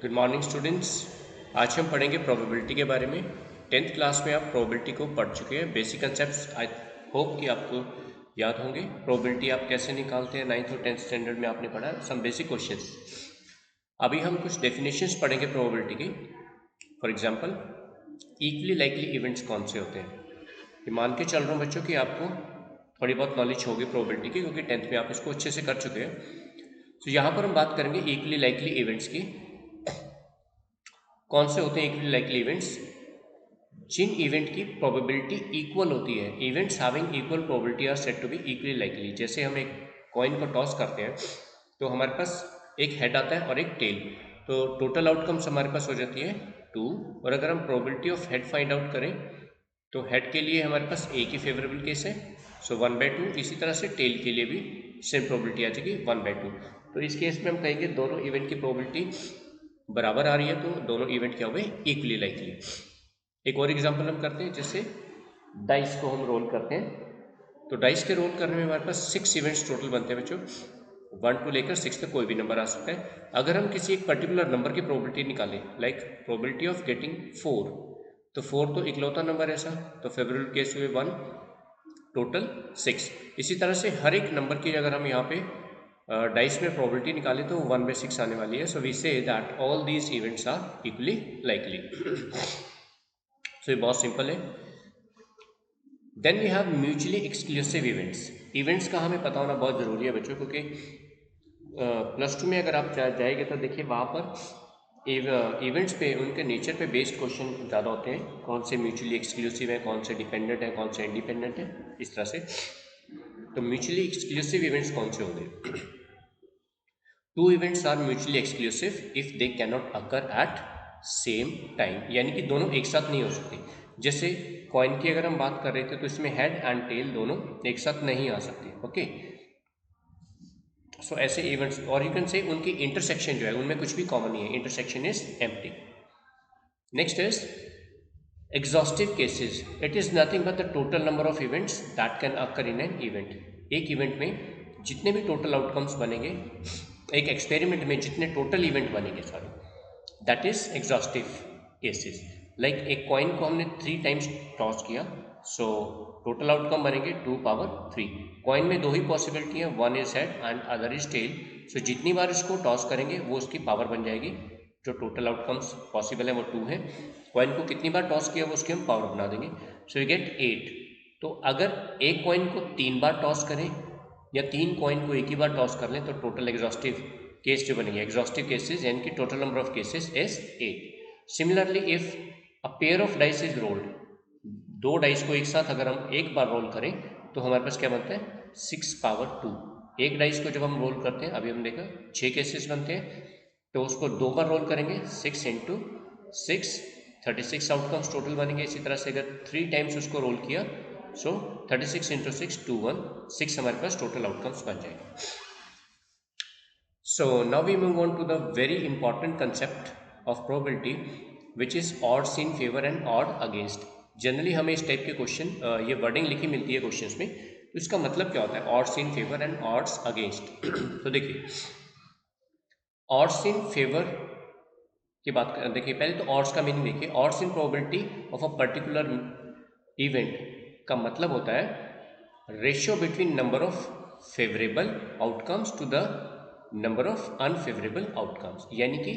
Good morning students. आज हम पढ़ेंगे प्रोबेबिलिटी के बारे में। 10th क्लास में आप प्रोबेबिलिटी को पढ़ चुके हैं। बेसिक कंसेप्ट्स आई होप कि आपको याद होंगे। प्रोबेबिलिटी आप कैसे निकालते हैं, 9th और 10th स्टैंडर्ड में आपने पढ़ा सम बेसिक क्वेश्चंस। अभी हम कुछ डेफिनेशंस पढ़ेंगे प्रोबेबिलिटी की। For example, equally likely events कौन से होते हैं। ये मान के चल रहा हूँ बच्चों कि आपको थोड़ी बहुत नॉलेज होगी प्रोबेबिलिटी की, क्योंकि 10th में आप इसको अच्छे से कर चुके हैं। तो यहाँ पर हम बात करेंगे इक्वली लाइकली इवेंट्स की। कौन से होते हैं इक्वली लाइकली इवेंट्स? जिन इवेंट की प्रोबेबिलिटी इक्वल होती है। Events having equal probability are said to be equally likely. जैसे हम एक कॉइन को टॉस करते हैं तो हमारे पास एक हेड आता है और एक टेल, तो टोटल आउटकम्स हमारे पास हो जाती है 2। और अगर हम probability of head find out करें तो हेड के लिए हमारे पास ए की फेवरेबल केस है, सो 1/2। इसी तरह से टेल के लिए भी सेम प्रोबेबिलिटी आ जाएगी 1/2। तो इस केस में हम कहेंगे दोनों इवेंट की प्रोबेबिलिटी बराबर आ रही है, तो दोनों इवेंट क्या हुए, इक्वली लाइकली। एक और एग्जांपल हम करते हैं, जैसे डाइस को हम रोल करते हैं। तो डाइस के रोल करने में हमारे पास 6 इवेंट्स टोटल बनते हैं बच्चों। 1 टू लेकर 6 तक कोई भी नंबर आ सकता है। अगर हम किसी एक पर्टिकुलर नंबर की प्रोबेबिलिटी निकालें, लाइक प्रोबेबिलिटी ऑफ गेटिंग 4, तो 4 तो इकलौता नंबर है ऐसा, तो फेवरेबल केस हुए 1, टोटल 6। इसी तरह से हर एक नंबर की अगर हम यहाँ पे डाइस में प्रोबेबिलिटी निकालें तो 1/6 आने वाली है। So we say that all these events are equally likely. So ये बहुत सिंपल है। Then we have mutually exclusive events. Events का हमें पता होना बहुत ज़रूरी है बच्चों, क्योंकि +2 में अगर आप जाएंगे तो देखिए वहाँ पर इवेंट्स पे उनके नेचर पे बेस्ड क्वेश्चन ज़्यादा होते हैं। कौन से म्यूचुअली एक्सक्लूसिव है, कौन से डिपेंडेंट है, कौन से इंडिपेंडेंट है, इस तरह से। तो म्यूचुअली एक्सक्लूसिव इवेंट्स कौन से होंगे? 2 events are mutually exclusive if they can not occur at same time, यानी कि दोनों एक साथ नहीं हो सकते। जैसे कॉइन की अगर हम बात कर रहे थे तो इसमें हेड एंड टेल दोनों एक साथ नहीं आ सकते। ओके, सो ऐसे इवेंट्स, और यू कैन से उनकी इंटरसेक्शन जो है उनमें कुछ भी कॉमन नहीं है, intersection is empty. Next is exhaustive cases. It is nothing but the total number of events that can occur in an event. एक इवेंट में जितने भी टोटल आउटकम्स बनेंगे, एक एक्सपेरिमेंट में जितने टोटल इवेंट बनेंगे, sorry, that is exhaustive cases. Like एक कॉइन को हमने 3 टाइम्स टॉस किया, सो टोटल आउटकम बनेंगे 2 पावर 3। कॉइन में 2 ही पॉसिबिलिटी है, one is head and other is tail. So जितनी बार इसको टॉस करेंगे वो उसकी पावर बन जाएगी। जो टोटल आउटकम्स पॉसिबल है वो 2 है। कॉइन को कितनी बार टॉस किया वो उसकी हम पावर बना देंगे, सो यू गेट 8। तो अगर एक कॉइन को 3 बार टॉस करें या 3 कॉइन को एक ही बार टॉस कर लें तो टोटल एग्जॉस्टिव केस जो बनेंगे, एग्जॉस्टिव केसेस, यानी कि total number of cases is 8। Similarly if a pair of dice is rolled, 2 dice को एक साथ अगर हम एक बार रोल करें तो हमारे पास क्या बनता है, 6 पावर 2। एक डाइस को जब हम रोल करते हैं, अभी हम देखा 6 केसेस बनते हैं, तो उसको 2 बार रोल करेंगे, 6 इंटू 6, 36 आउटकम्स टोटल बनेंगे। इसी तरह से अगर 3 टाइम्स उसको रोल किया, सो 36 इंटू 6, 216 हमारे पास टोटल आउटकम्स बन जाएंगे। So now we move on to the very important concept of probability, which is odds in favor and odd against. Generally हमें इस टाइप के क्वेश्चन, ये वर्डिंग लिखी मिलती है क्वेश्चंस में, तो इसका मतलब क्या होता है, odds in favour and odds against. तो देखिए, ऑड्स इन फेवर की बात करें, देखिए पहले तो ऑड्स का मीनिंग देखिए। Odds in probability of a particular event का मतलब होता है ratio between number of favourable outcomes to the number of unfavourable outcomes, यानी कि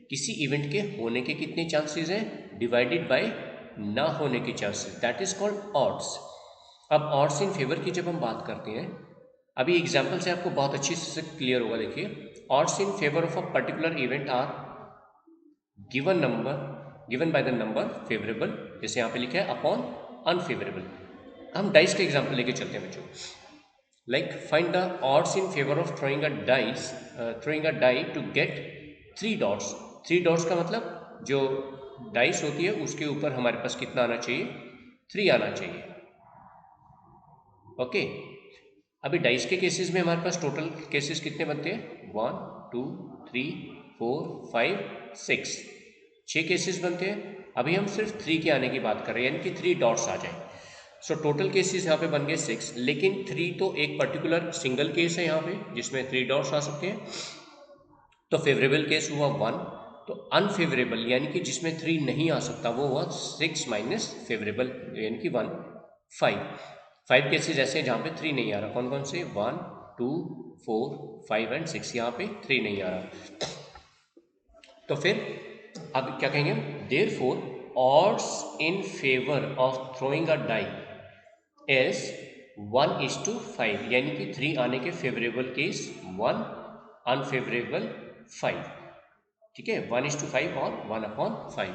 किसी इवेंट के होने के कितने चांसेस हैं डिवाइडेड बाय ना होने के chances, that is called odds. अब ऑड्स इन फेवर की जब हम बात करते हैं, अभी एग्जांपल से आपको बहुत अच्छी से क्लियर होगा। देखिए, odds in favour of a particular event are given by the number favourable, जैसे यहाँ पे लिखा है, अपॉन अनफेवरेबल। हम डाइस का एग्जांपल लेके चलते हैं बच्चों। Like find the odds in favour of throwing a die to get 3 dots. 3 dots का मतलब जो डाइस होती है उसके ऊपर हमारे पास कितना आना चाहिए, 3 आना चाहिए। ओके, अभी डाइस के केसेस में हमारे पास टोटल केसेस कितने बनते हैं, 1 2 3 4 5 6, 6 केसेस बनते हैं। अभी हम सिर्फ 3 के आने की बात कर रहे हैं, यानी कि 3 डॉट्स आ जाए। सो टोटल केसेस यहाँ पे बन गए 6, लेकिन 3 तो एक पर्टिकुलर सिंगल केस है यहाँ पे जिसमें 3 डॉट्स आ सकते हैं। तो फेवरेबल केस हुआ 1, तो अनफेवरेबल यानी कि जिसमें 3 नहीं आ सकता वो हुआ 6 माइनस फेवरेबल यानी कि 1 5 केसेज ऐसे हैं जहाँ पे 3 नहीं आ रहा। कौन कौन से? 1 2 4 5 एंड 6, यहाँ पे 3 नहीं आ रहा। तो फिर अब क्या कहेंगे? Therefore odds in favor of throwing a die is 1:5 यानी कि 3 आने के फेवरेबल केस 1, अनफेवरेबल 5। ठीक है, 1:5 और 1/5।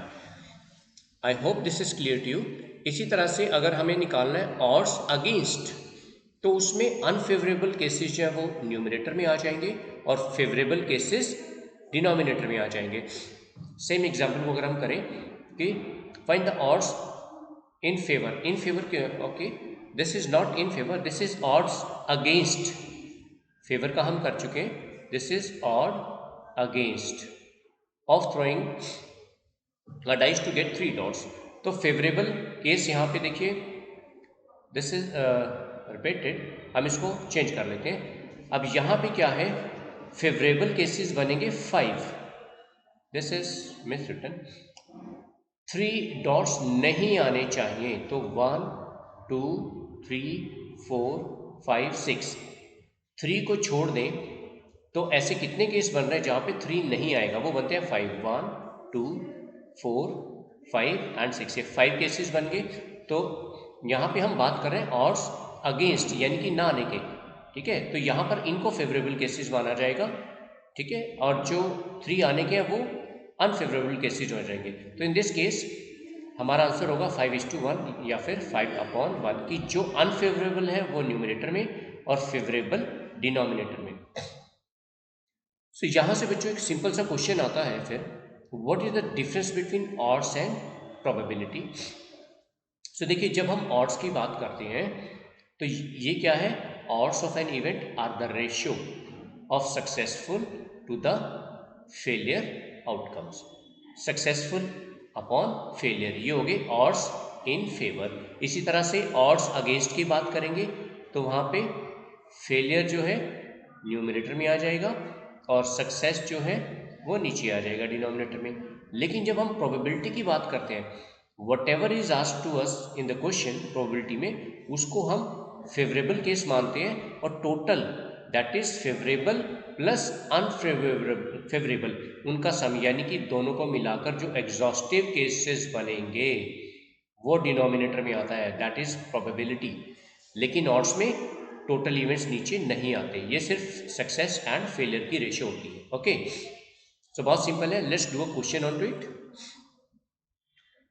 I hope this is clear to you. इसी तरह से अगर हमें निकालना है ऑड्स अगेंस्ट, तो उसमें अनफेवरेबल केसेस जो है वो न्यूमरेटर में आ जाएंगे और फेवरेबल केसेस डिनोमिनेटर में आ जाएंगे। सेम एग्जाम्पल को अगर हम करें कि find the odds in favour क्यों? Okay, this is not in favour, this is odds against. Favour का हम कर चुके हैं, this is odd against of throwing a dice to get 3 dots. तो फेवरेबल केस यहाँ पे देखिए, दिस इज रिपीटेड, हम इसको चेंज कर लेते हैं। अब यहाँ पे क्या है? फेवरेबल केसेस बनेंगे 5, this is miswritten, 3 dots नहीं आने चाहिए। तो 1 2 3 4 5 6, 3 को छोड़ दें तो ऐसे कितने केस बन रहे हैं जहाँ पे 3 नहीं आएगा? वो बनते हैं 5, 1 2 4 5 एंड 6, ये 5 केसेस बन गए। तो यहाँ पे हम बात कर रहे हैं ऑड्स अगेंस्ट यानी कि ना आने के। ठीक है, तो यहाँ पर इनको फेवरेबल केसेस माना जाएगा। ठीक है, और जो 3 आने के हैं वो अनफेवरेबल केसेज हो जाएंगे। तो इन दिस केस हमारा आंसर होगा 5:1 या फिर 5/1 की जो अनफेवरेबल है वो न्यूमरेटर में और फेवरेबल डिनोमिनेटर में। सो यहाँ से बच्चों एक सिंपल सा क्वेश्चन आता है फिर, what is the difference between odds and probability. So देखिए, जब हम ऑड्स की बात करते हैं तो ये क्या है? Odds of an event are the ratio of successful to the failure outcomes. Successful upon failure, ये हो गए ऑड्स इन फेवर। इसी तरह से ऑड्स अगेंस्ट की बात करेंगे तो वहाँ पे फेलियर जो है न्यूमरेटर में आ जाएगा और सक्सेस जो है वो नीचे आ जाएगा डिनोमिनेटर में। लेकिन जब हम प्रोबेबिलिटी की बात करते हैं, whatever is asked to us in the question probability में, उसको हम फेवरेबल केस मानते हैं और total that is favourable plus unfavourable उनका सम यानी कि दोनों को मिलाकर जो एग्जॉस्टिव केसेस बनेंगे वो डिनोमिनेटर में आता है, दैट इज प्रोबेबिलिटी। लेकिन ऑड्स में टोटल इवेंट्स नीचे नहीं आते, ये सिर्फ सक्सेस एंड फेलियर की रेशियो होती है। ओके, सो बहुत सिंपल है, let's do a question on to it.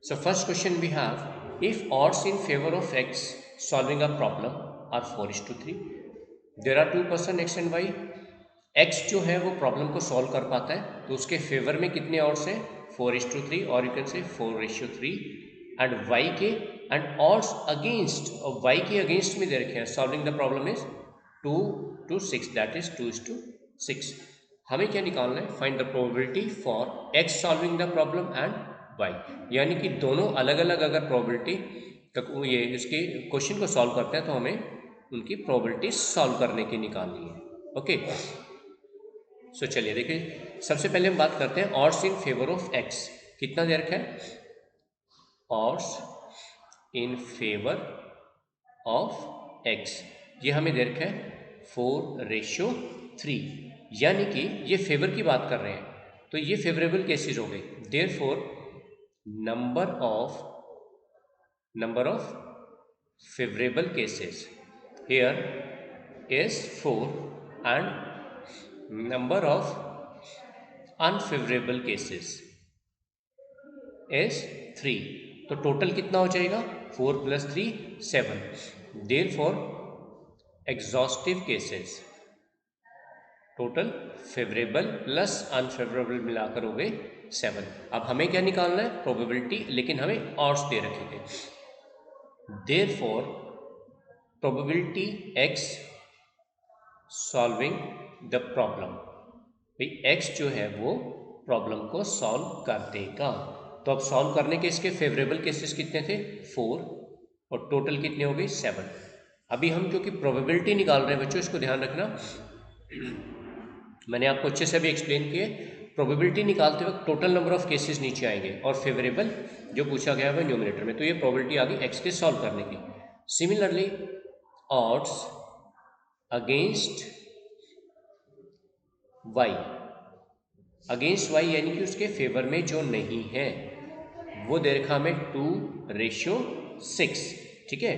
So first question we have, if odds in favour of X solving a problem are 4:3, there are 2 person X and Y. X जो है वो problem को solve कर पाता है तो उसके favour में कितने ऑड्स हैं? 4:3, और you can say 4:3। And Y के एंड ऑड्स अगेंस्ट, और वाई के अगेंस्ट में दे रखे हैं, solving the problem is 2:6, that is 2:6। हमें क्या निकालना है? Find the probability for X solving the problem and Y, यानी कि दोनों अलग अलग अगर प्रोबेबिलिटी ये इसके क्वेश्चन को सॉल्व करते हैं तो हमें उनकी प्रोबेबिलिटी सॉल्व करने की निकालनी है। ओके, सो चलिए देखिए, सबसे पहले हम बात करते हैं odds in favour of x. कितना दे रखा है? Odds in favour of x, ये हमें दे रखा है 4:3, यानी कि ये फेवर की बात कर रहे हैं तो ये फेवरेबल केसेस हो गए। Therefore number of favourable cases here is 4 and number of unfavourable cases is 3। तो टोटल कितना हो जाएगा? 4 + 3 7। Therefore exhaustive cases total favourable plus unfavourable मिलाकर हो गए 7। अब हमें क्या निकालना है? प्रोबेबिलिटी, लेकिन हमें ऑड्स दे रखे थे। Therefore probability x solving the problem, भाई एक्स जो है वो प्रॉब्लम को सॉल्व कर देगा। तो अब सॉल्व करने के इसके फेवरेबल केसेस कितने थे? 4, और टोटल कितने हो गए? 7। अभी हम क्योंकि प्रोबेबिलिटी निकाल रहे हैं बच्चों, इसको ध्यान रखना, मैंने आपको अच्छे से भी एक्सप्लेन किए, प्रोबेबिलिटी निकालते वक्त टोटल नंबर ऑफ केसेस नीचे आएंगे और फेवरेबल जो पूछा गया है न्यूमरेटर में, तो ये प्रोबेबिलिटी आ गई एक्स के सॉल्व करने की। Similarly odds against Y, against Y यानी कि उसके फेवर में जो नहीं है, वो दे रखा हमें 2:6, ठीक है।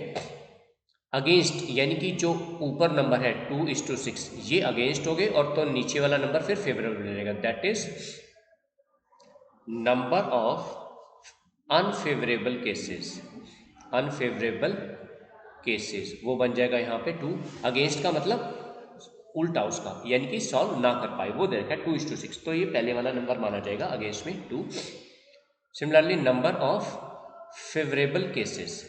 अगेंस्ट यानी कि जो ऊपर नंबर है 2:6, ये अगेंस्ट हो गए और तो नीचे वाला नंबर फिर फेवरेबल रहेगा, that is number of unfavourable cases, unfavourable cases वो बन जाएगा यहाँ पे 2। अगेंस्ट का मतलब उल्टा उसका, यानी कि सॉल्व ना कर पाए, वो दे रखा है 2:6, तो ये पहले वाला नंबर माना जाएगा अगेंस्ट में 2। Similarly number of favourable cases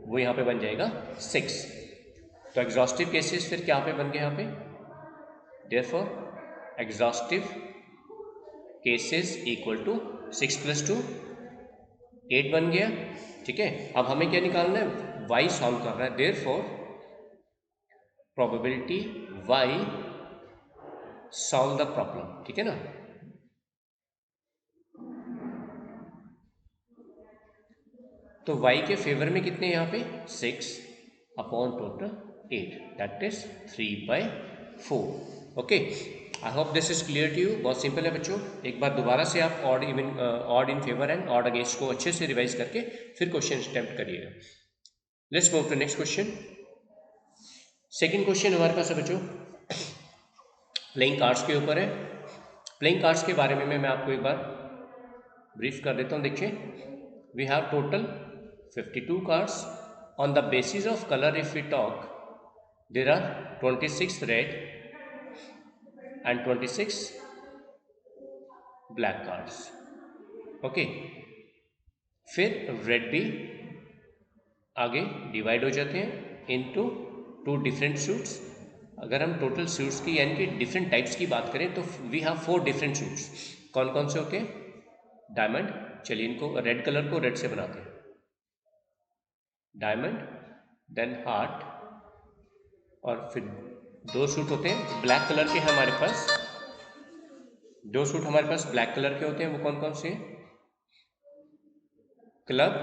वो यहाँ पे बन जाएगा 6। तो एग्जॉस्टिव केसेस फिर क्या पे बन गए यहाँ पे, therefore exhaustive cases equal to 6 + 2 8 बन गया, ठीक है। अब हमें क्या निकालना है, y सॉल्व कर रहा है, therefore probability y solve the problem, ठीक है ना। तो y के फेवर में कितने यहाँ पे 6 upon total 8, that is 3/4। Okay, I hope this is clear to you. बहुत सिंपल है बच्चों, एक बार दोबारा से आप odd even odd in favour and odd against को अच्छे से रिवाइज करके फिर क्वेश्चन अटेम्प्ट करिएगा। Let's move to next question. Second question हमारे पास है बच्चों, प्लेइंग कार्ड्स के ऊपर है। प्लेइंग कार्ड्स के बारे में मैं आपको एक बार ब्रीफ कर देता हूँ। देखिए, we have total 52 cards. On the basis of color, if we talk, there are 26 red and 26 black cards. Okay, फिर रेड भी आगे डिवाइड हो जाते हैं इनटू 2 डिफरेंट सूट्स। अगर हम टोटल सूट्स की यानी कि डिफरेंट टाइप्स की बात करें तो वी हैव 4 डिफरेंट सूट्स। कौन कौन से होते हैं, डायमंड, चलिए इनको रेड कलर को रेड से बनाते हैं, डायमंड, देन हार्ट, और फिर 2 सूट होते हैं ब्लैक कलर के हमारे पास, 2 सूट हमारे पास ब्लैक कलर के होते हैं, वो कौन कौन से हैं, club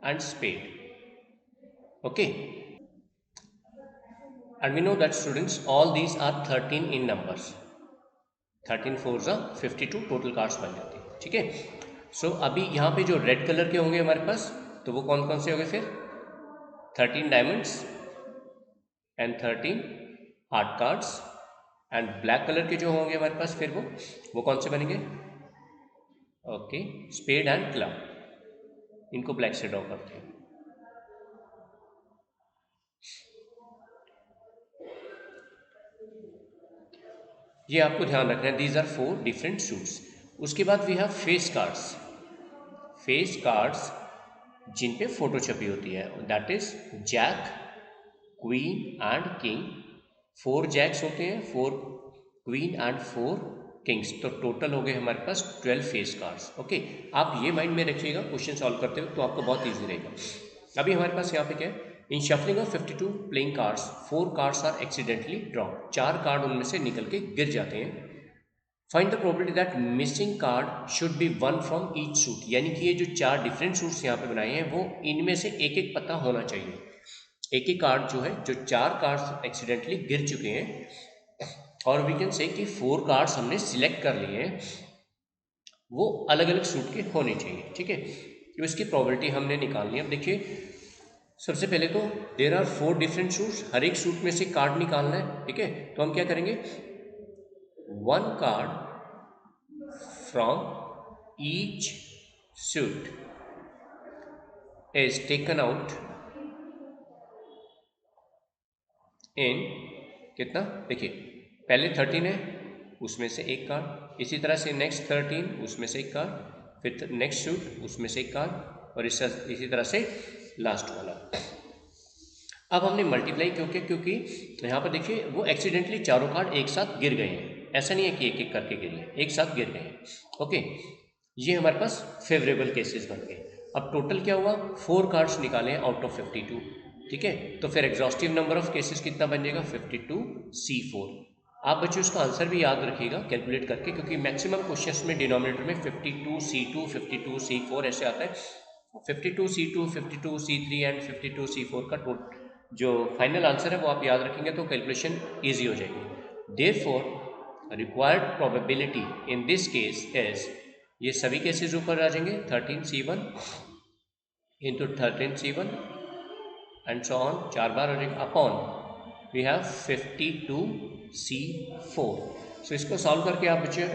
and spade. Okay, and we know that students all these are 13 in numbers, 13 4 52 total cards बन जाते हैं, ठीक है। सो अभी यहाँ पे जो रेड कलर के होंगे हमारे पास, तो वो कौन कौन से होंगे फिर, 13 diamonds and 13 heart cards, and black colour के जो होंगे हमारे पास फिर वो कौन से बनेंगे, ओके, स्पेड एंड क्लब, इनको ब्लैक से ड्रॉ करते हैं। ये आपको ध्यान रखना है, दीज आर 4 डिफरेंट सूट्स। उसके बाद we have face cards, face cards जिन पे फोटो छपी होती है, that is jack, queen and king. 4 jacks होते हैं, 4 क्वीन एंड 4 किंग्स, तो टोटल हो गए हमारे पास 12 फेस कार्ड्स। ओके, आप ये माइंड में रखिएगा क्वेश्चन सॉल्व करते हुए, तो आपको बहुत ईजी रहेगा। अभी हमारे पास यहाँ पे क्या है, in shuffling of 52 playing cards 4 cards are accidentally drop, 4 card उनमें से निकल के गिर जाते हैं। Find the probability that missing card should be one from each suit, यानी कि ये जो 4 डिफरेंट सूट्स यहाँ पे बनाए हैं वो इनमें से एक एक पता होना चाहिए। एक एक कार्ड जो है, जो 4 कार्ड्स एक्सीडेंटली गिर चुके हैं, और वी कैन से कि 4 कार्ड्स हमने सिलेक्ट कर लिए हैं, वो अलग अलग सूट के होने चाहिए, ठीक है। तो इसकी प्रोबेबिलिटी हमने निकालनी है। अब देखिए, सबसे पहले तो देयर आर 4 डिफरेंट सूट्स, हर एक सूट में से कार्ड निकालना है, ठीक है। तो हम क्या करेंगे, 1 card from each suit is taken out in कितना, देखिए पहले 13 है, उसमें से एक कार्ड, इसी तरह से नेक्स्ट 13, उसमें से एक कार्ड, फिर नेक्स्ट सूट, उसमें से एक कार्ड, और इसी तरह से लास्ट वाला। अब हमने मल्टीप्लाई क्यों किया, क्योंकि यहाँ पर देखिए वो एक्सीडेंटली चारों कार्ड एक साथ गिर गए हैं, ऐसा नहीं है कि एक एक करके गिरे, एक साथ गिर गए हैं। ओके, ये हमारे पास फेवरेबल केसेस बन गए। अब टोटल क्या हुआ, 4 कार्ड्स निकाले हैं आउट ऑफ 52, ठीक है। तो फिर एग्जॉस्टिव नंबर ऑफ केसेस कितना बन जाएगा, 52C4। आप बच्चों इसका आंसर भी याद रखिएगा कैलकुलेट करके, क्योंकि मैक्सिमम क्वेश्चंस में डिनोमिनेटर में 52C2 52C4 ऐसे आता है। 52C2 52C3 एंड 52C4 का जो फाइनल आंसर है वो आप याद रखेंगे तो कैलकुलेशन ईजी हो जाएगी। Therefore required probability in this case is, ये सभी केसेस ऊपर आ जाएंगे, 13C1 into 13C1 and so on, 4 बार हो जाएगा, अपॉन वी हैव 52C4। सो इसको सॉल्व करके आप बच्चे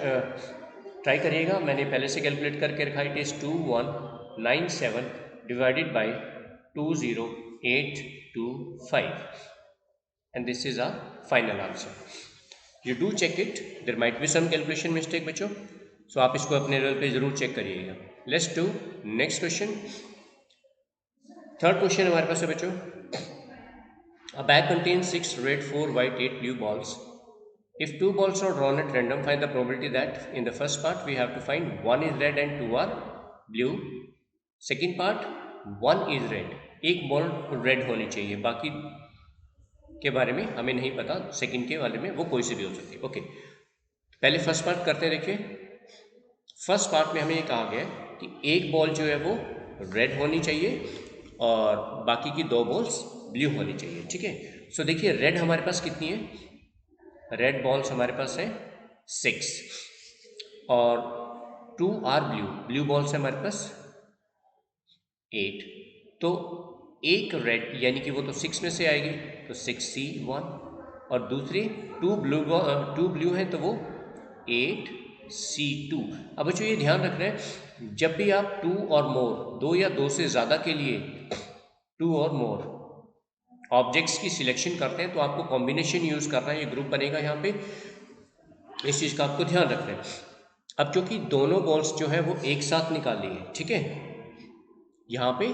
ट्राई करिएगा। मैंने पहले से कैलकुलेट करके रखा, it is 2197 divided by 20825 and this is our final answer. You do check it, there might be some calculation mistake बच्चों, सो आप इसको अपने लेवल पे जरूर चेक करिएगा। Let's do next question. Third question हमारे पास है बच्चों, a bag contains 6 red, 4 white, 8 blue balls. If 2 balls are drawn at random, find the probability that in the first part we have to find 1 is red and 2 are blue. Second part 1 is red, एक ball red होनी चाहिए, बाकी के बारे में हमें नहीं पता, सेकंड के वाले में वो कोई सी भी हो सकती है। ओके, पहले फर्स्ट पार्ट करते हैं। देखिए फर्स्ट पार्ट में हमें ये कहा गया है कि एक बॉल जो है वो रेड होनी चाहिए और बाकी की 2 बॉल्स ब्लू होनी चाहिए। ठीक है, सो देखिए रेड हमारे पास कितनी है, रेड बॉल्स हमारे पास है 6 और 2 आर ब्लू, ब्लू बॉल्स है हमारे पास 8। तो एक रेड यानी कि वो तो 6 में से आएगी, तो 6C1, और दूसरी 2 ब्लू है तो वो 8C2। अब बच्चों ये ध्यान रखना है, जब भी आप 2 और मोर, 2 या 2 से ज़्यादा के लिए 2 और मोर ऑब्जेक्ट्स की सिलेक्शन करते हैं तो आपको कॉम्बिनेशन यूज़ करना है, ये ग्रुप बनेगा यहाँ पे, इस चीज़ का आपको ध्यान रखना है। अब क्योंकि दोनों बॉल्स जो है वो एक साथ निकाली है, ठीक है, यहाँ पे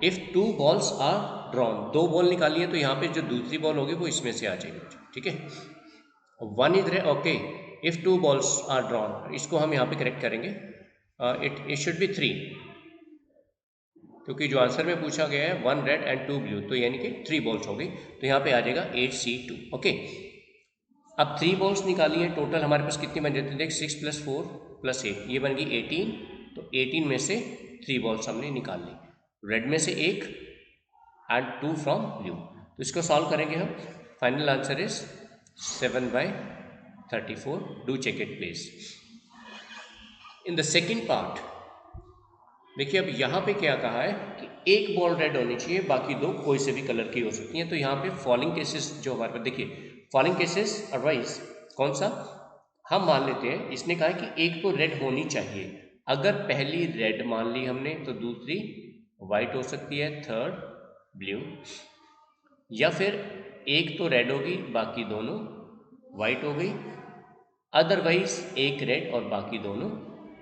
if 2 balls are drawn, 2 ball निकाली है तो यहाँ पे जो दूसरी बॉल होगी वो इसमें से आ जाएगी। ठीक है, 1 is red, okay, if 2 balls are drawn, इसको हम यहाँ पे करेक्ट करेंगे, इट शुड बी 3, क्योंकि जो आंसर में पूछा गया है 1 रेड एंड 2 ब्लू, तो यानी कि 3 बॉल्स हो गई, तो यहाँ पे आ जाएगा 8C2। ओके, अब 3 बॉल्स निकाली हैं, टोटल हमारे पास कितनी बन जाती है, देख 6 + 4 + 8, ये बन गई 18, तो 18 में से 3 बॉल्स हमने निकाल ली, रेड में से 1 एंड 2 फ्रॉम ब्लू। तो इसको सॉल्व करेंगे हम, final answer is 7/34। Do check it please. In the second part देखिए अब यहाँ पे क्या कहा है कि एक बॉल रेड होनी चाहिए, बाकी 2 कोई से भी कलर की हो सकती हैं। तो यहाँ पे फॉलोइंग केसेस जो हमारे पास, देखिए फॉलोइंग केसेस अदरवाइज कौन सा, हम मान लेते हैं इसने कहा है कि एक तो रेड होनी चाहिए, अगर पहली रेड मान ली हमने तो दूसरी वाइट हो सकती है, थर्ड ब्लू, या फिर एक तो रेड होगी बाकी दोनों वाइट हो गई, अदरवाइज एक रेड और बाकी दोनों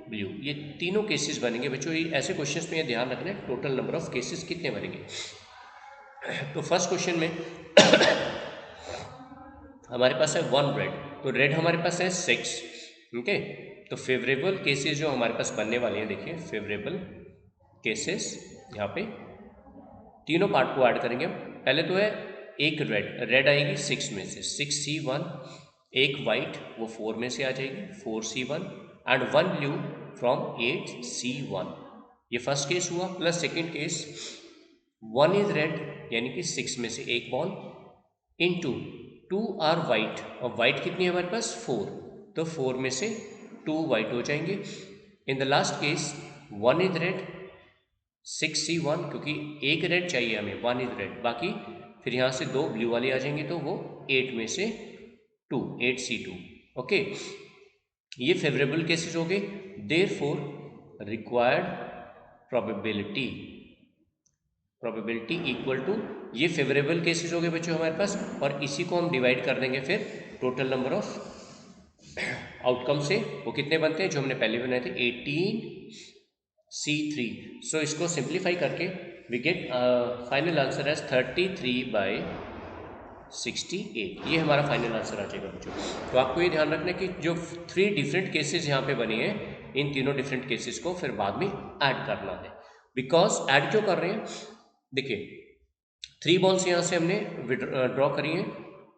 ब्लू। ये तीनों केसेस बनेंगे बच्चों। ये ऐसे क्वेश्चंस में ये ध्यान रखना है टोटल नंबर ऑफ केसेस कितने बनेंगे। तो फर्स्ट क्वेश्चन में हमारे पास है 1 रेड, तो रेड हमारे पास है 6। ओके, तो फेवरेबल केसेस जो हमारे पास बनने वाले हैं, देखिए फेवरेबल केसेस यहाँ पे तीनों पार्ट को ऐड करेंगे हम। पहले तो है एक रेड आएगी 6 में से, 6C1, एक वाइट वो 4 में से आ जाएगी, 4C1 and 1 blue from 8C1। ये फर्स्ट केस हुआ, plus second case 1 is red यानी कि 6 में से एक बॉल इनटू 2 आर वाइट, और वाइट कितनी है हमारे पास 4, तो 4 में से 2 वाइट हो जाएंगे। In the last case 1 is red 6C1, क्योंकि एक रेड चाहिए हमें, 1 इज रेड, बाकी फिर यहाँ से 2 ब्लू वाले आ जाएंगे तो वो 8 में से 2, 8C2। ओके, ये फेवरेबल केसेस हो गए। Therefore required probability equal to, ये फेवरेबल केसेस हो गए बच्चों हमारे पास, और इसी को हम डिवाइड कर देंगे फिर टोटल नंबर ऑफ आउटकम से। वो कितने बनते हैं जो हमने पहले बनाए थे, 18C3। सो इसको सिंप्लीफाई करके we get final answer as 33/68। ये हमारा फाइनल आंसर आ जाएगा बच्चों। तो आपको ये ध्यान रखना है कि जो 3 डिफरेंट केसेस यहाँ पे बने हैं, इन तीनों डिफरेंट केसेस को फिर बाद में ऐड करना है। बिकॉज ऐड क्यों कर रहे हैं, देखिए 3 बॉल्स यहाँ से हमने ड्रॉ करी हैं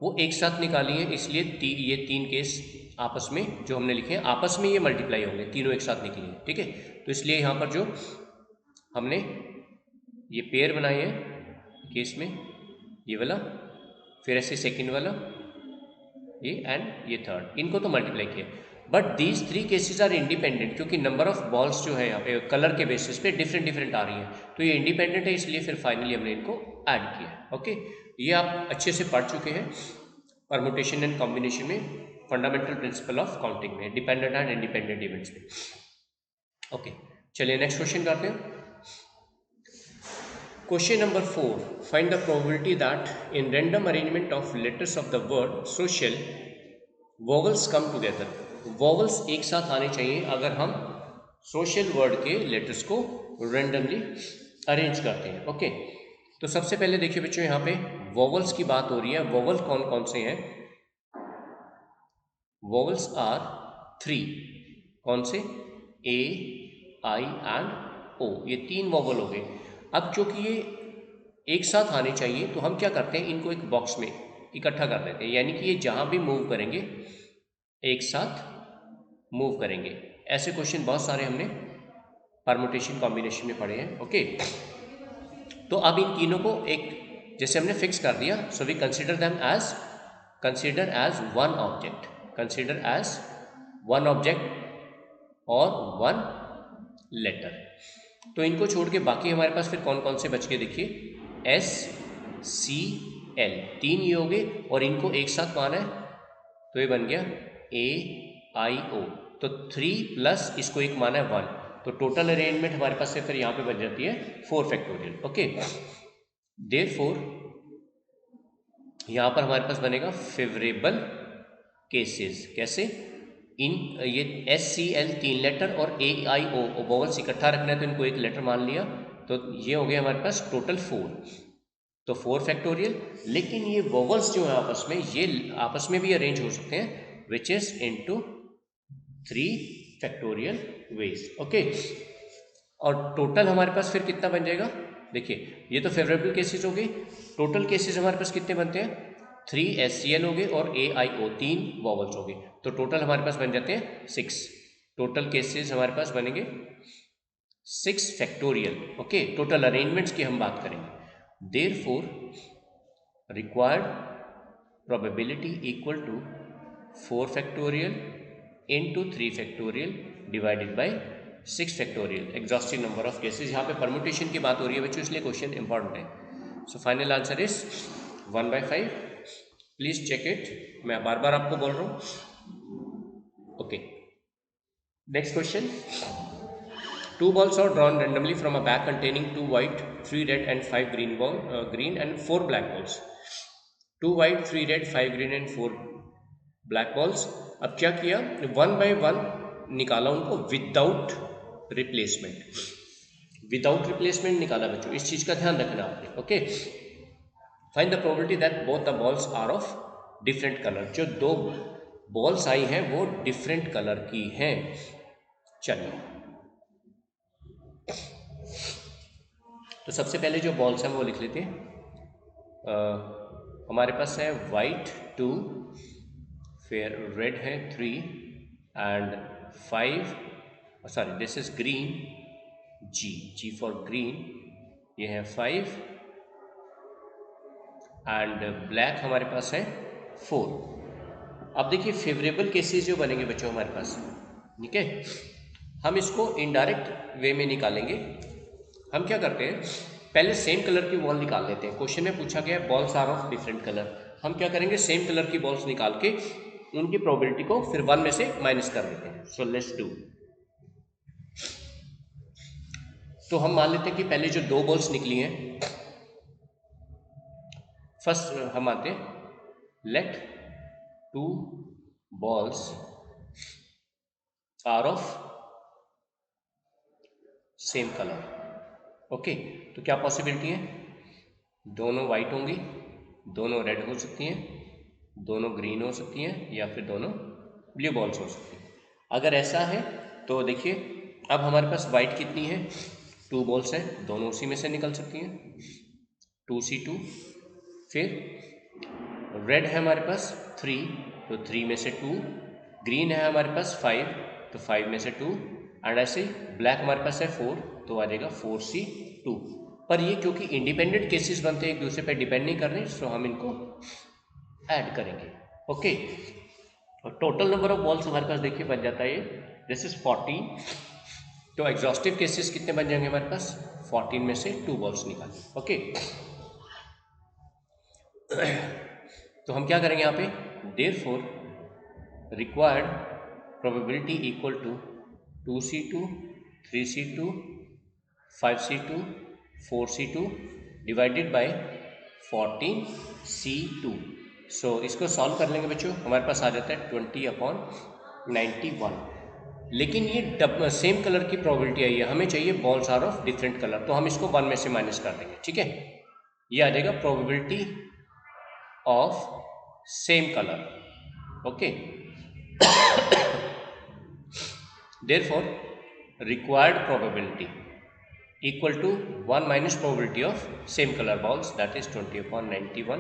वो एक साथ निकाली है, इसलिए ये 3 केस आपस में जो हमने लिखे हैं आपस में ये मल्टीप्लाई होंगे, तीनों एक साथ निकली हैं, ठीक है। तो इसलिए यहाँ पर जो हमने ये पेयर बनाए हैं केस में, ये वाला, फिर ऐसे सेकेंड वाला ये एंड ये थर्ड, इनको तो मल्टीप्लाई किया। But these 3 cases are independent, क्योंकि नंबर ऑफ बॉल्स जो है यहाँ पे कलर के बेसिस पे डिफरेंट डिफरेंट आ रही हैं, तो ये इंडिपेंडेंट है, इसलिए फिर फाइनली हमने इनको ऐड किया। ओके, ये आप अच्छे से पढ़ चुके हैं परमुटेशन एंड कॉम्बिनेशन में, फंडामेंटल प्रिंसिपल ऑफ काउंटिंग में, डिपेंडेंट एंड इंडिपेंडेंट इवेंट्स में। ओके, चलिए नेक्स्ट क्वेश्चन करते हैं। Question number 4. Find the probability that in random arrangement of letters of the word social, vowels come together. Vowels एक साथ आने चाहिए अगर हम social word के letters को randomly arrange करते हैं। ओके, तो सबसे पहले देखिए बच्चों, यहाँ पे vowels की बात हो रही है। vowel कौन कौन से हैं? vowels are 3. कौन से? A, I and O, ये 3 vowel हो गए। अब चूंकि ये एक साथ आने चाहिए, तो हम क्या करते हैं, इनको एक बॉक्स में इकट्ठा कर देते हैं, यानी कि ये जहां भी मूव करेंगे एक साथ मूव करेंगे। ऐसे क्वेश्चन बहुत सारे हमने परमुटेशन कॉम्बिनेशन में पढ़े हैं। ओके, तो अब इन तीनों को एक जैसे हमने फिक्स कर दिया, so we consider as one object, consider as one object और वन लेटर। तो इनको छोड़ के बाकी हमारे पास फिर कौन कौन से बच के देखिए, S, C, L, 3 ये हो गए, और इनको एक साथ माना है तो ये बन गया A, I, O, तो 3 प्लस इसको एक माना है 1, तो टोटल अरेंजमेंट हमारे पास से फिर यहाँ पे बन जाती है 4 फैक्टोरियल। ओके, देयरफॉर यहाँ पर हमारे पास बनेगा फेवरेबल केसेस। कैसे? इन ये SCL 3 लेटर और AIO वोवल्स इकट्ठा रखना है, तो इनको एक लेटर मान लिया, तो ये हो गया हमारे पास टोटल 4, तो 4 फैक्टोरियल। लेकिन ये वोवल्स जो है आपस में, ये आपस में भी अरेंज हो सकते हैं, which is into 3 factorial veg. Okay, और टोटल हमारे पास फिर कितना बन जाएगा, देखिए ये तो फेवरेबल केसेस हो गई, टोटल केसेस हमारे पास कितने बनते हैं, 3 SCL हो गए और AIO 3 वॉवल्स हो गए, तो टोटल हमारे पास बन जाते हैं 6। टोटल केसेस हमारे पास बनेंगे 6 फैक्टोरियल। ओके, टोटल अरेंजमेंट्स की हम बात करेंगे। Therefore required probability equal to 4 factorial into 3 factorial divided by 6 factorial, exhaustive number of cases. यहाँ पे परमुटेशन की बात हो रही है बच्चों, इसलिए क्वेश्चन इंपॉर्टेंट है। So final answer is 1/5। Please check it, मैं बार बार आपको बोल रहा हूँ। Okay, next question. 2 balls are drawn randomly from a bag containing 2 white, 3 red and 5 green and 4 black balls. 2 white, 3 red, 5 green and 4 black balls. अब क्या किया, 1 by 1 निकाला उनको विदाउट रिप्लेसमेंट, विदाउट रिप्लेसमेंट निकाला बच्चों, इस चीज का ध्यान रखना आपने। Okay, find the probability that both the balls are of different colour. जो 2 बॉल्स आई हैं वो डिफरेंट कलर की हैं। चलिए, तो सबसे पहले जो बॉल्स हैं वो लिख लेते हैं। हमारे पास है वाइट 2, फिर रेड है 3 and 5, sorry this is green, G for green, ये है 5 एंड ब्लैक हमारे पास है 4। अब देखिए फेवरेबल केसेस जो बनेंगे बच्चों हमारे पास, ठीक है, हम इसको इनडायरेक्ट वे में निकालेंगे। हम क्या करते हैं, पहले सेम कलर की बॉल निकाल लेते हैं। क्वेश्चन में पूछा गया है balls are of different colour, हम क्या करेंगे, सेम कलर की बॉल्स निकाल के उनकी प्रोबेबिलिटी को फिर 1 में से माइनस कर देते हैं। So let's do. तो हम मान लेते हैं कि पहले जो 2 बॉल्स निकली हैं, फर्स्ट हम आते हैं let 2 balls are of same colour. Okay, तो क्या पॉसिबिलिटी है, दोनों वाइट होंगी, दोनों रेड हो सकती हैं, दोनों ग्रीन हो सकती हैं, या फिर दोनों ब्लू बॉल्स हो सकती हैं। अगर ऐसा है तो देखिए अब हमारे पास वाइट कितनी है, 2 बॉल्स हैं, दोनों उसी में से निकल सकती हैं, 2C2, फिर रेड है हमारे पास 3, तो 3 में से 2, ग्रीन है हमारे पास 5, तो 5 में से 2, एंड ऐसे ब्लैक हमारे पास है 4, तो आ जाएगा 4C2। पर ये क्योंकि इंडिपेंडेंट केसेस बनते हैं, एक दूसरे पे डिपेंड नहीं कर रहे, सो हम इनको ऐड करेंगे। ओके, और टोटल नंबर ऑफ बॉल्स हमारे पास देखिए बन जाता है ये, दिस इज 14, तो एग्जॉस्टिव केसेस कितने बन जाएंगे हमारे पास, 14 में से 2 बॉल्स निकालें। ओके, तो हम क्या करेंगे यहाँ पे, therefore required probability equal to 2C2, 3C2, 5C2, 4C2 divided by 14C2। So इसको सॉल्व कर लेंगे बच्चों, हमारे पास आ जाता है 20/91। लेकिन ये सेम कलर की प्रोबेबिलिटी आई है, हमें चाहिए balls are of different colour, तो हम इसको 1 में से माइनस कर देंगे। ठीक है, ये आ जाएगा probability of same colour. Okay, therefore required probability equal to 1 minus probability of same colour balls, that is 20/91।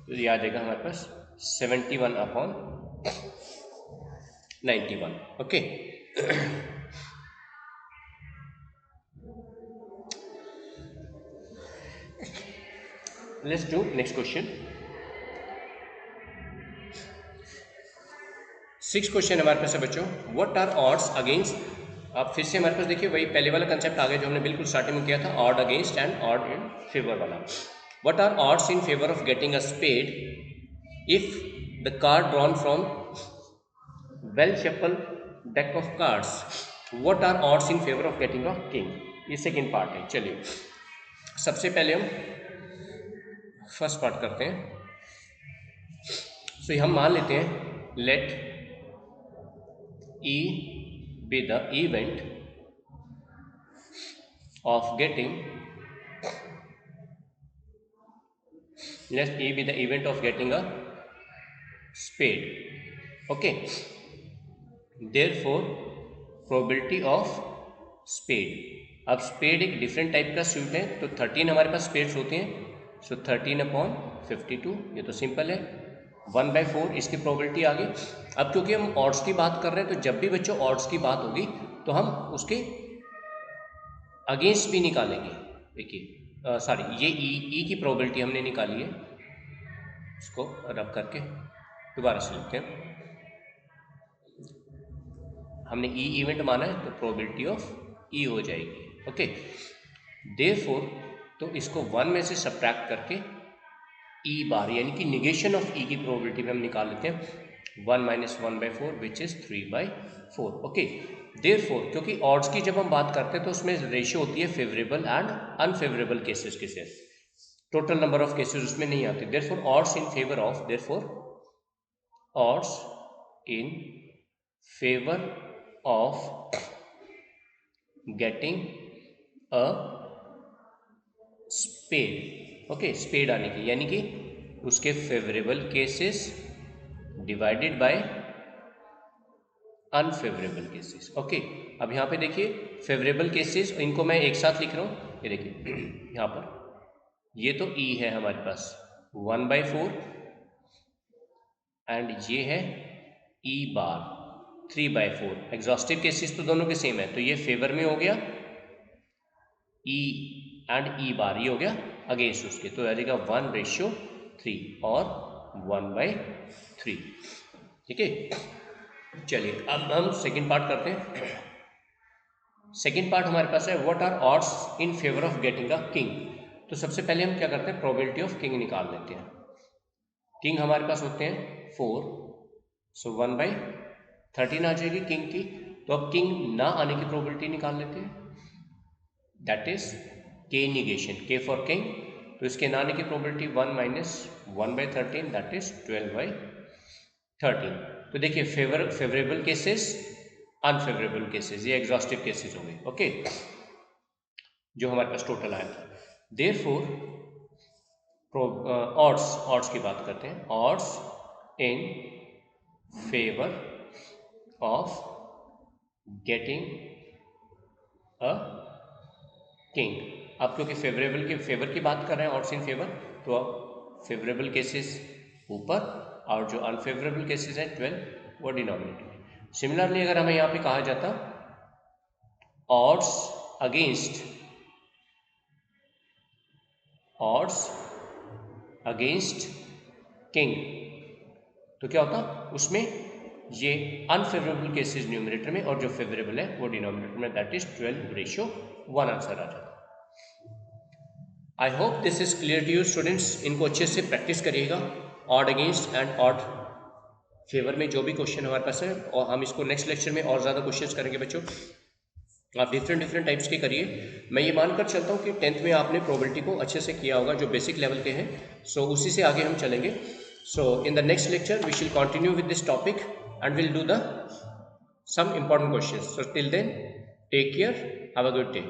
तो ये आ जाएगा हमारे पास 71/91। Okay, let's do next question. 6 question हमारे पास है बच्चों, व्हाट आर ऑड्स अगेंस्ट, आप फिर से हमारे पास देखिए वही पहले वाला कंसेप्ट आ गया जो हमने बिल्कुल स्टार्टिंग में किया था, odd against and odd in favour वाला। What are odds in favour of getting a spade if the card drawn from well shuffle deck of cards, what are odds in favour of getting a king, ये second part है। चलिए सबसे पहले हम first part करते हैं। सो हम मान लेते हैं late E be the event of getting, let E be the event of getting a spade. Okay, therefore probability of spade, अब स्पेड एक डिफरेंट टाइप का सूट है, तो 13 हमारे पास स्पेड्स होते हैं, सो 13/52, ये तो सिंपल है। 1/4 इसकी प्रोबेबिलिटी आ गई। अब क्योंकि हम ऑड्स की बात कर रहे हैं, तो जब भी बच्चों ऑड्स की बात होगी तो हम उसके अगेंस्ट भी निकालेंगे। देखिए सॉरी, ये ई की प्रोबेबिलिटी हमने निकाली है, इसको रब करके दोबारा से लिखते हैं। हमने ई इवेंट माना है तो प्रोबेबिलिटी ऑफ ई हो जाएगी। ओके, देयरफॉर तो इसको 1 में से सब्ट्रैक्ट करके ई बार यानी कि निगेशन ऑफ ई की प्रोबेबिलिटी में हम निकाल लेते हैं 1 - 1/4 विच इज 3/4। ओके, देयरफॉर क्योंकि ऑड्स की जब हम बात करते हैं तो उसमें रेशियो होती है फेवरेबल एंड अनफेवरेबल केसेस के साथ, टोटल नंबर ऑफ केसेस उसमें नहीं आते। Therefore odds in favour of, therefore odds in favour of getting a spade, okay, spade आने की यानी कि उसके favourable cases divided by unfavourable cases. Okay, अब यहाँ पे देखिए फेवरेबल केसेस, इनको मैं एक साथ लिख रहा हूँ, ये देखिए यहाँ पर ये तो ई है हमारे पास 1/4 एंड ये है ई बार 3/4। एग्जॉस्टिव केसेस तो दोनों के सेम है, तो ये फेवर में हो गया ई एंड ई बार, ये हो गया अगेंस्ट उसके, तो आ जाएगा 1/3 और 1/3। ठीक है, चलिए अब हम सेकेंड पार्ट करते हैं। सेकेंड पार्ट हमारे पास है what are odds in favour of getting a king. तो सबसे पहले हम क्या करते हैं, प्रोबेबिलिटी ऑफ किंग निकाल लेते हैं। किंग हमारे पास होते हैं 4, सो 1/13 आ जाएगी किंग की। तो अब किंग ना आने की प्रोबेबिलिटी निकाल लेते हैं, दैट इज के निगेशन, के फॉर किंग, तो इसके ना आने की प्रोबेबिलिटी 1 - 1/13 दैट इज 12/13। तो देखिए फेवरेबल केसेस अनफेवरेबल केसेस, ये एग्जॉस्टिव केसेस हो गए। ओके, जो हमारे पास टोटल आया था। देयरफॉर ऑड्स की बात करते हैं, odds in favour of getting a king. अब क्योंकि फेवर की बात कर रहे हैं ऑड्स इन फेवर, तो अब फेवरेबल केसेस ऊपर, और जो अनफेवरेबल केसेस हैं 12 वो डिनोमिनेटर में। सिमिलरली अगर हमें यहाँ पे कहा जाता odds against किंग, तो क्या होता, उसमें ये अनफेवरेबल केसेस न्यूमरेटर में और जो फेवरेबल है वो डिनोमिनेटर में, दैट इज 12:1 आंसर आ जाता। I hope this is clear to you students. इनको अच्छे से प्रैक्टिस करिएगा, odd against and odd favour में जो भी क्वेश्चन हमारे पास है, और हम इसको नेक्स्ट लेक्चर में और ज़्यादा क्वेश्चंस करेंगे बच्चों। आप डिफरेंट टाइप्स के करिए। मैं ये मानकर चलता हूँ कि 10th में आपने प्रोबेबिलिटी को अच्छे से किया होगा, जो बेसिक लेवल के हैं। सो उसी से आगे हम चलेंगे। So in the next lecture we shall continue with this topic and will do the some important questions. So till then, take care, have a good day.